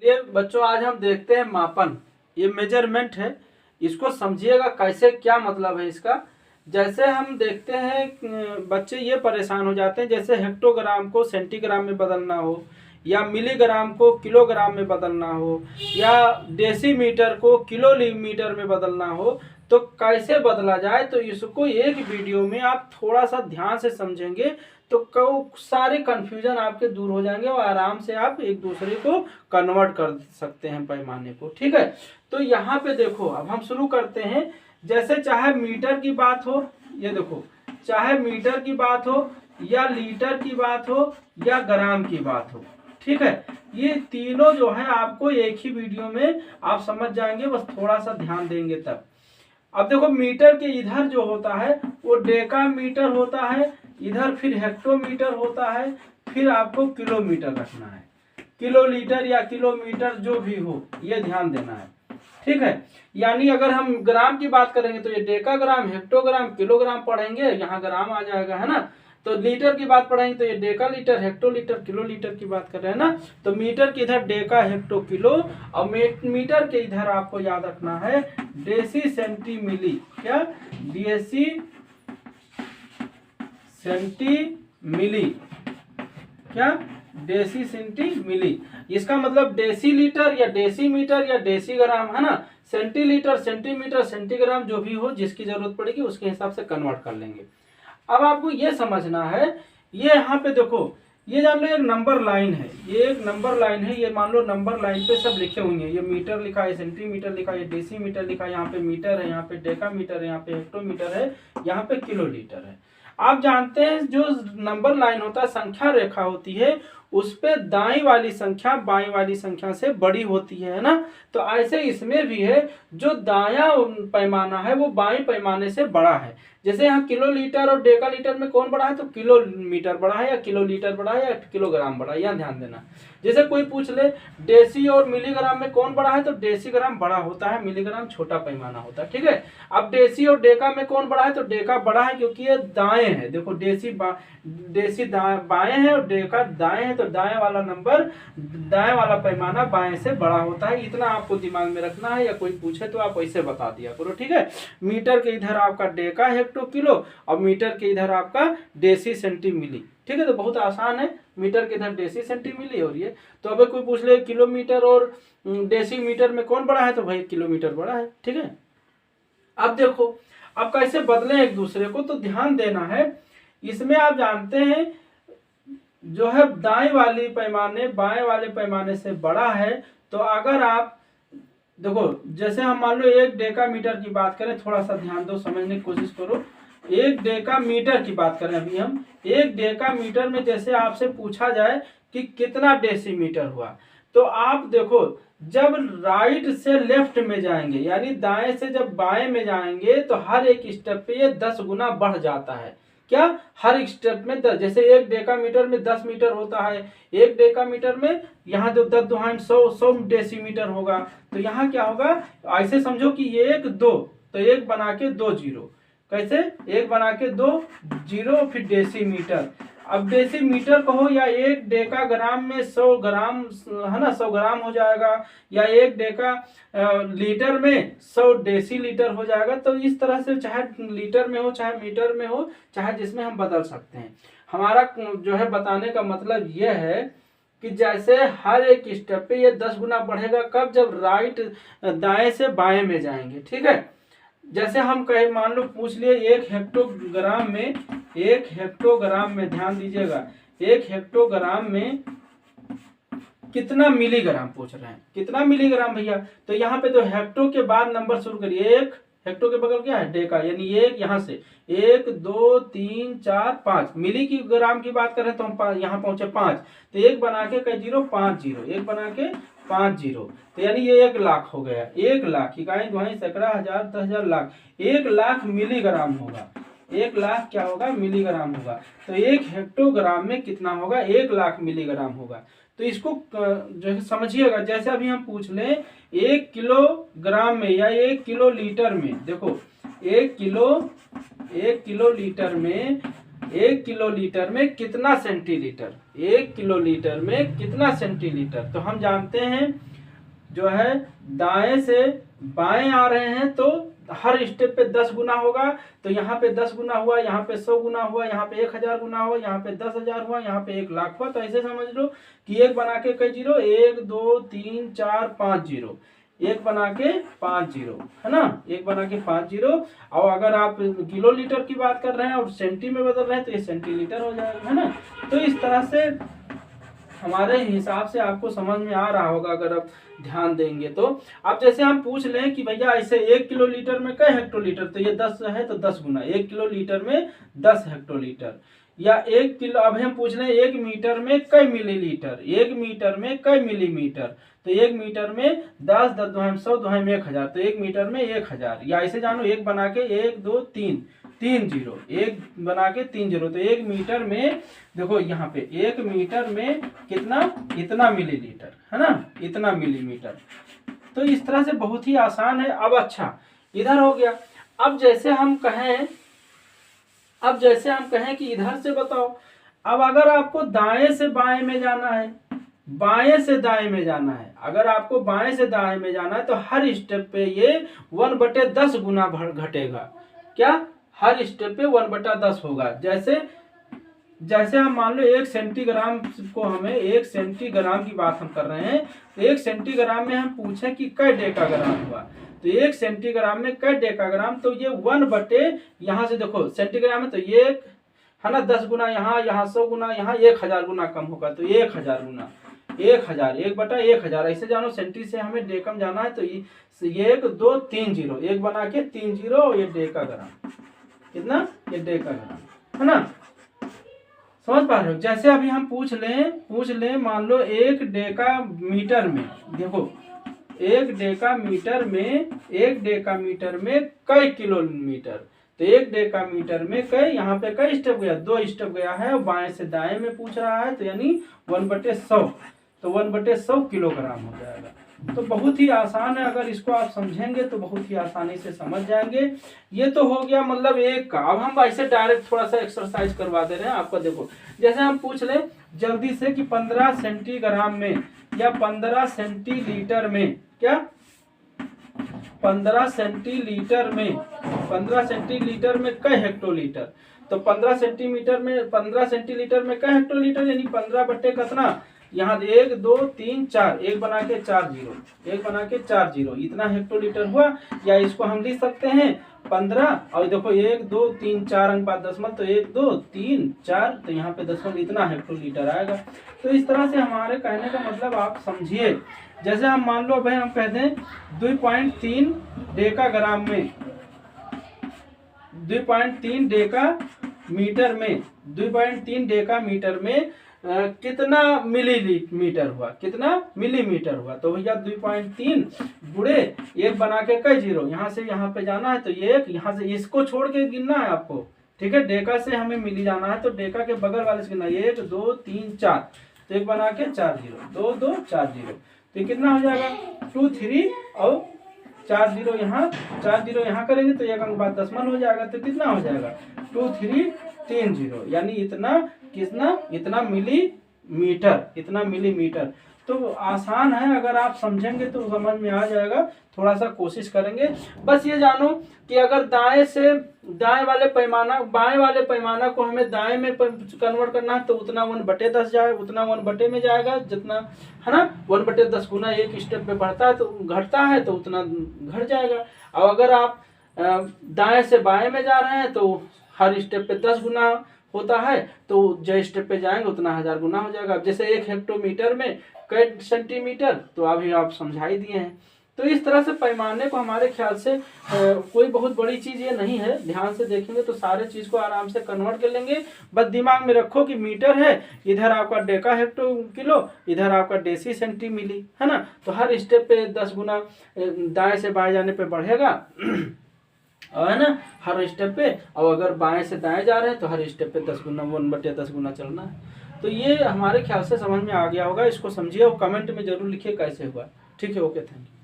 ये बच्चों आज हम देखते हैं मापन। ये मेजरमेंट है, इसको समझिएगा कैसे, क्या मतलब है इसका। जैसे हम देखते हैं बच्चे ये परेशान हो जाते हैं, जैसे हेक्टोग्राम को सेंटीग्राम में बदलना हो, या मिलीग्राम को किलोग्राम में बदलना हो, या डेसीमीटर को किलोमीटर में बदलना हो, तो कैसे बदला जाए। तो इसको एक वीडियो में आप थोड़ा सा ध्यान से समझेंगे तो सारे कंफ्यूजन आपके दूर हो जाएंगे और आराम से आप एक दूसरे को कन्वर्ट कर सकते हैं पैमाने को। ठीक है, तो यहाँ पे देखो, अब हम शुरू करते हैं। जैसे चाहे मीटर की बात हो, ये देखो, चाहे मीटर की बात हो या लीटर की बात हो या ग्राम की बात हो, ठीक है, ये तीनों जो है आपको एक ही वीडियो में आप समझ जाएंगे, बस थोड़ा सा ध्यान देंगे तब। अब देखो, मीटर के इधर जो होता है वो डेका मीटर होता है, इधर फिर हेक्टोमीटर होता है, फिर आपको किलोमीटर रखना है। किलो लीटर या किलोमीटर जो भी हो, ये ध्यान देना है। ठीक है, यानी अगर हम ग्राम की बात करेंगे तो ये डेकाग्राम, हेक्टोग्राम, किलोग्राम पढ़ेंगे, यहाँ ग्राम आ जाएगा, है ना। तो लीटर की बात पढ़ेंगे तो ये Deka litre, hectolitre, kilo litre की बात कर रहे हैं ना। तो मीटर के इधर डेका, हेक्टो, किलो, और मीटर के इधर आपको याद रखना है डेसी, सेंटी, मिली। क्या? डेसी, सेंटी, मिली। क्या? डेसी, सेंटी, मिली। इसका मतलब डेसी लीटर या डेसी मीटर या डेसी ग्राम, है ना। सेंटीलीटर, सेंटीमीटर, सेंटीग्राम, जो भी हो, जिसकी जरूरत पड़ेगी उसके हिसाब से कन्वर्ट कर लेंगे। अब आपको ये समझना है, ये यहाँ पे देखो, ये जान लो एक नंबर लाइन है, ये एक नंबर लाइन है। ये मान लो नंबर लाइन पे सब लिखे हुए हैं, ये मीटर लिखा है, सेंटीमीटर लिखा है, डेसी मीटर लिखा है, यहाँ पे मीटर है, यहाँ पे डेका मीटर है, यहाँ पे हेक्टोमीटर है, यहाँ पे किलो लीटर है। आप जानते हैं जो नंबर लाइन होता है, संख्या रेखा होती है, उस पे दाई वाली संख्या बाई वाली संख्या से बड़ी होती है ना। तो ऐसे इसमें भी है, जो दाया पैमाना है वो बाई पैमाने से बड़ा है। जैसे यहाँ किलो लीटर और डेका लीटर में कौन बड़ा है, तो किलोमीटर बड़ा है या किलो लीटर बड़ा है या किलोग्राम बड़ा है, यहाँ ध्यान देना। जैसे कोई पूछ ले डेसी और मिलीग्राम में कौन बड़ा है, तो डेसी ग्राम बड़ा होता है, मिलीग्राम छोटा पैमाना होता है। ठीक है, अब डेसी और डेका में कौन बड़ा है, तो डेका बड़ा है, क्योंकि ये दाएं है। देखो, डेसी बाएं है और डेका दाएं है, तो दाएं वाला नंबर, दाएं वाला पैमाना बाएं से बड़ा होता है। इतना आपको दिमाग में रखना है, या कोई पूछे तो आप ऐसे बता दिया करो। ठीक है, मीटर के इधर आपका डेका, हेक्टो, किलो, और मीटर के इधर आपका डेसी, सेंटी, मिली। ठीक है, तो बहुत आसान है, मीटर के इधर डेसी, सेंटी, मिली। और ये तो अगर कोई पूछ ले किलोमीटर और डेसी मीटर में कौन बड़ा है, तो भाई किलोमीटर बड़ा है। ठीक है, अब देखो, अब कैसे बदले एक दूसरे को, तो ध्यान देना है। इसमें आप जानते हैं जो है दाएं वाली पैमाने बाएं वाले पैमाने से बड़ा है। तो अगर आप देखो, जैसे हम मान लो एक डेका मीटर की बात करें, थोड़ा सा ध्यान दो, समझने की कोशिश करो। एक डेका मीटर की बात करें अभी हम, एक डेका मीटर में जैसे आपसे पूछा जाए कि कितना डेसीमीटर हुआ, तो आप देखो, जब राइट से लेफ्ट में जाएंगे, यानी दाएं से जब बाएं में जाएंगे, तो हर एक स्टेप पे ये 10 गुना बढ़ जाता है। क्या? हर एक स्टेप में 10। जैसे एक डेका मीटर में 10 मीटर होता है, एक डेका मीटर में यहाँ जो 10 दुहाई 100 डेसीमीटर होगा। तो यहाँ क्या होगा, ऐसे समझो कि ये एक दो, तो एक बना के 2 जीरो। कैसे? एक बना के 2 जीरो, फिर डेसीमीटर। अब डेसीमीटर कहो या एक डेका ग्राम में 100 ग्राम, है ना, 100 ग्राम हो जाएगा, या एक डेका लीटर में 100 डेसीलीटर हो जाएगा। तो इस तरह से चाहे लीटर में हो, चाहे मीटर में हो, चाहे जिसमें हम बदल सकते हैं। हमारा जो है बताने का मतलब यह है कि जैसे हर एक स्टेप पे ये 10 गुना बढ़ेगा। कब? जब राइट दाएं से बाएं में जाएंगे। ठीक है, जैसे हम कहे, मान लो पूछ लिए एक हेक्टोग्राम में, एक हेक्टोग्राम में ध्यान दीजिएगा, एक हेक्टोग्राम में कितना मिलीग्राम पूछ रहे हैं, कितना मिलीग्राम भैया। तो यहाँ पे तो हेक्टो के बाद नंबर शुरू करिए, एक हेक्टो के बगल क्या है, डेका, यानी एक, यहाँ से 1 2 3 4 5। मिली की ग्राम की बात करें तो हम यहाँ पहुंचे 5, तो एक बना के कई जीरो, 5 जीरो, एक बना के 5 जीरो, तो यानी ये 1 लाख हो गया। 1 लाख, इकाई, दुहाई, सैकड़ा, हजार, 10,000, लाख। 1 लाख मिलीग्राम होगा। 1 लाख क्या होगा, मिलीग्राम होगा। तो एक हेक्टोग्राम में कितना होगा, 1 लाख मिलीग्राम होगा। तो इसको जो है समझिएगा। जैसे अभी हम पूछ लें 1 किलोग्राम में या 1 किलो लीटर में, देखो 1 किलो लीटर में 1 किलोलीटर में कितना सेंटीलीटर, 1 किलोलीटर में कितना सेंटीलीटर। तो हम जानते हैं जो है दाएं से बाएं आ रहे हैं तो हर स्टेप पे 10 गुना होगा, तो यहाँ पे 10 गुना हुआ, यहाँ पे 100 गुना हुआ, यहाँ पे 1000 गुना हुआ, यहाँ पे 10,000 हुआ, यहाँ पे 1,00,000 हुआ। तो ऐसे समझ लो कि एक बना के कई जीरो, 1 2 3 4 5 जीरो, एक बना के 5 जीरो, है ना, एक बना के 5 जीरो। और अगर आप किलोलीटर की बात कर रहे हैं और सेंटी में बदल रहे हैं तो ये सेंटीलीटर हो जाएगा, है ना। तो इस तरह से हमारे हिसाब से आपको समझ में आ रहा होगा अगर आप ध्यान देंगे तो। अब जैसे हम पूछ लें कि भैया ऐसे 1 किलोलीटर में कई हेक्टोलीटर, तो ये 10 है तो 10 गुना 1 किलोलीटर में 10 हेक्टोलीटर। या 1 किलो, अब हम पूछ लें 1 मीटर में कई मिलीलीटर, 1 मीटर में कई मिलीमीटर, तो 1 मीटर में 10 10 2 100 2 1000, तो 1 मीटर में 1000। या ऐसे जानो 1 बना के 1 2 3 3 जीरो, 1 बना के 3 जीरो, तो 1 मीटर में देखो यहाँ पे 1 मीटर में कितना, इतना मिलीलीटर, है ना, इतना मिलीमीटर। तो इस तरह से बहुत ही आसान है। अब अच्छा इधर हो गया। अब जैसे हम कहें कि इधर से बताओ, अब अगर आपको दाएं से बाएं में जाना है, बाएं से दाएं में जाना है, अगर आपको बाएं से दाएं में जाना है तो हर स्टेप पे ये 1/10 गुना घटेगा। क्या, हर स्टेप पे 1/10 होगा। जैसे हम मान लो 1 सेंटीग्राम को, हमें 1 सेंटीग्राम की बात हम कर रहे हैं, तो 1 सेंटीग्राम में हम पूछे कि कई डेकाग्राम हुआ, तो 1 सेंटीग्राम में कई डेकाग्राम, तो ये 1/, यहाँ से देखो सेंटीग्राम में तो ये है ना 10 गुना यहाँ, 100 गुना यहाँ, 1000 गुना कम होगा, तो 1000 गुना 1000, 1/1000। ऐसे जानो सेंटी से हमें डेकम जाना है तो 1 2 3 जीरो, 1 बना के 3 जीरो, ये डेकाग्राम, कितना, ये डेकाग्राम, है ना, समझ पा रहे हो। जैसे अभी हम पूछ लें मान लो 1 डेका मीटर में, देखो 1 डेका मीटर में कई किलोमीटर, तो 1 डेका मीटर में कई, यहाँ पे कई स्टेप गया, 2 स्टेप गया है, बाएं से दाएं में पूछ रहा है, तो यानी 1/100, तो 1/100 किलोग्राम हो जाएगा। तो बहुत ही आसान है, अगर इसको आप समझेंगे तो बहुत ही आसानी से समझ जाएंगे। ये तो हो गया मतलब एक का। अब हम ऐसे डायरेक्ट थोड़ा सा एक्सरसाइज करवा दे रहे हैं आपको। देखो जैसे हम पूछ ले जल्दी से कि 15 सेंटीग्राम में या 15 सेंटीलीटर में, क्या 15 सेंटीलीटर में कई हेक्टोलीटर, तो 15 सेंटीलीटर में कई हेक्टोलीटर, यानी 15 बट्टे कितना, यहाँ 1 2 3 4, 1 बना के 4 जीरो, 1 बना के 4 जीरो, इतना हेक्टोलीटर हुआ। या इसको हम लिख सकते हैं 15, और देखो 1 2 3 4 अंक बाद दशमलव, तो 1 2 3 4, तो यहाँ पे दशमलव, इतना हेक्टोलीटर आएगा। तो इस तरह से हमारे कहने का मतलब आप समझिए। जैसे हम मान लो भाई हम कहते हैं 2.3 डेकाग्राम में, 2.3 डेका मीटर में, 2.3 डेका मीटर में कितना मिलीमीटर हुआ, कितना मिलीमीटर हुआ। तो भैया 2.3 गुणे 1 बना के कई जीरो, यहाँ से यहाँ पे जाना है तो 1, यहाँ से इसको छोड़ के गिनना है आपको, ठीक है। डेका से हमें मिली जाना है तो डेका के बगल वाले से गिनना, 1 2 3 4, तो 1 बना के 4 जीरो, 2 2 4 जीरो, तो कितना हो जाएगा 2 3 और 4 जीरो यहाँ, 4 जीरो यहाँ करेंगे तो 1 अंक बाद दशमलव हो जाएगा, तो कितना हो जाएगा 2 3 3 जीरो, यानी इतना, कितना, इतना मिलीमीटर। तो आसान है, अगर आप समझेंगे तो समझ में आ जाएगा। थोड़ा सा कोशिश करेंगे। बस ये जानो कि अगर दाएं से बाएं वाले पैमाना को हमें दाएं में कन्वर्ट करना है तो उतना 1/10 जाएगा, उतना 1/, में जाएगा जितना, है ना, 1/10 गुना एक स्टेप पे बढ़ता है तो घटता है तो उतना घट जाएगा। और अगर आप दाएं से बाएं में जा रहे हैं तो हर स्टेप पे 10 गुना होता है, तो जो स्टेप पे जाएंगे उतना 1000 गुना हो जाएगा। जैसे 1 हेक्टोमीटर में कई सेंटीमीटर, तो अभी आप समझा ही दिए हैं। तो इस तरह से पैमाने को हमारे ख्याल से कोई बहुत बड़ी चीज़ ये नहीं है, ध्यान से देखेंगे तो सारे चीज़ को आराम से कन्वर्ट कर लेंगे। बस दिमाग में रखो कि मीटर है, इधर आपका डेका हेक्टो किलो, इधर आपका डेसी सेंटी मिली, है ना। तो हर स्टेप पे 10 गुना दाएं से बाएं जाने पे बढ़ेगा, और है ना, हर स्टेप पे। और अगर बाएं से दाएं जा रहे हैं तो हर स्टेप पे 10 गुना 1/10 गुना चलना है। तो ये हमारे ख्याल से समझ में आ गया होगा। इसको समझिए और कमेंट में जरूर लिखिए कैसे हुआ। ठीक है, ओके, थैंक यू।